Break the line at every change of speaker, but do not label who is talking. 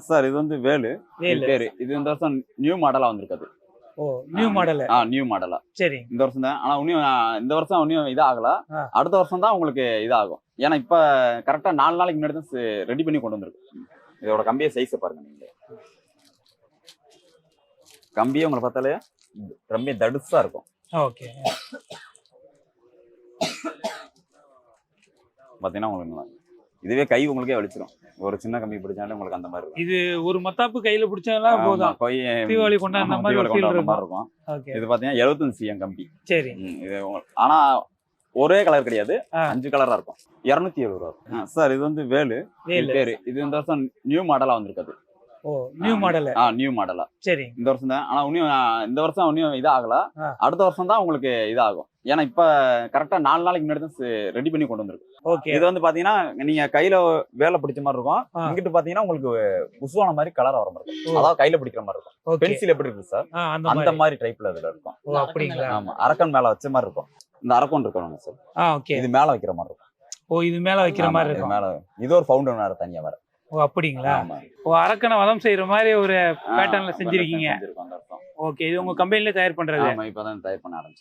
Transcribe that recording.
Sir இது வந்து வேலு
வேலு.
பேரு. இது இந்த வருஷம் நியூ மாடலா வந்திருக்காது.
ஓ, நியூ மாடல்.
நியூ மாடலா.
சரி.
இந்த வருஷம் தான். ஆனா இந்த வருஷம் இன்னும் இதாகல. அடுத்த வருஷம் தான் உங்களுக்கு இதாகும். ஏன்னா இப்ப கரெக்டா 4 நாளைக்கு முன்னாடி தான் ரெடி பண்ணி கொண்டு வந்திருக்கு. இதோட கம்பிய சைஸ் பாருங்க நீங்க. கம்பியே உங்களை பார்த்தாலே ரொம்ப தடுசா இருக்கும்.
ஓகே.
பாத்தீங்கன்னா உங்களுக்கு இதுவே கை உங்களுக்கே வலிச்சிடும். ஒரு சின்ன கம்பி பிடிச்சாலே உங்களுக்கு அந்த மாதிரி இருக்கும்.
இது ஒரு மத்தாப்பு கையில பிடிச்சாலே போதும். தீபாவளி கொண்டாடுற மாதிரி ஒரு ஃபீல்
இருக்கும்.
ஓகே.
இது பாத்தீங்கன்னா 75 cm கம்பி.
சரி.
இது ஆனா ஒரே கலர் கிடையாது, 5 கலரா இருக்கும். 270 ரூபா. சார் இது வந்து வேலு பேரு. இது இந்த வருஷம் நியூ மாடலா வந்திருக்காது.
ஓ, நியூ மாடல்.
நியூ மாடலா.
சரி.
இந்த வருஷம் தான். ஆனா இந்த வருஷம் இன்னும் இதாகல. அடுத்த வருஷம் தான் உங்களுக்கு இதாகும். ஏன்னா இப்ப கரெக்டா 4 நாளைக்கு முன்னாடி தான் ரெடி பண்ணி கொண்டு வந்திருக்கு.
ஓகே.
இது வந்து பாத்தீங்கன்னா நீங்க கையில வேலை பிடிச்ச மாதிரி இருக்கும். இங்கிட்டு பாத்தீங்கன்னா உங்களுக்கு புஷ்வான மாதிரி கலர் வர மாதிரி இருக்கும். அதாவது கையில பிடிக்கிற மாதிரி இருக்கும். பென்சில் எப்படி இருக்கு சார், அந்த மாதிரி டைப்ல இதுல இருக்கும்.
ஓ, அப்படிங்களா?
ஆமா, அரக்கன் மேல வச்ச மாதிரி இருக்கும். இந்த அரக்கன் இருக்கணும் சார்.
ஓகே.
இது மேல வைக்கிற மாதிரி இருக்கும்.
ஓ, இது மேல வைக்கிற மாதிரி இருக்கும்.
மேல இது ஒரு ஃபவுண்டன் வேற தனியா வர.
ஓ, அப்படிங்களா? ஓ, அரக்கனை வதம் செய்யற மாதிரி ஒரு பேட்டர்ன்ல செஞ்சிருக்கீங்க. ஓகே. இது உங்க கம்பெனில தயார் பண்றது?
ஆமா, இப்பதான் தயார் பண்ண ஆரம்பிச்சு.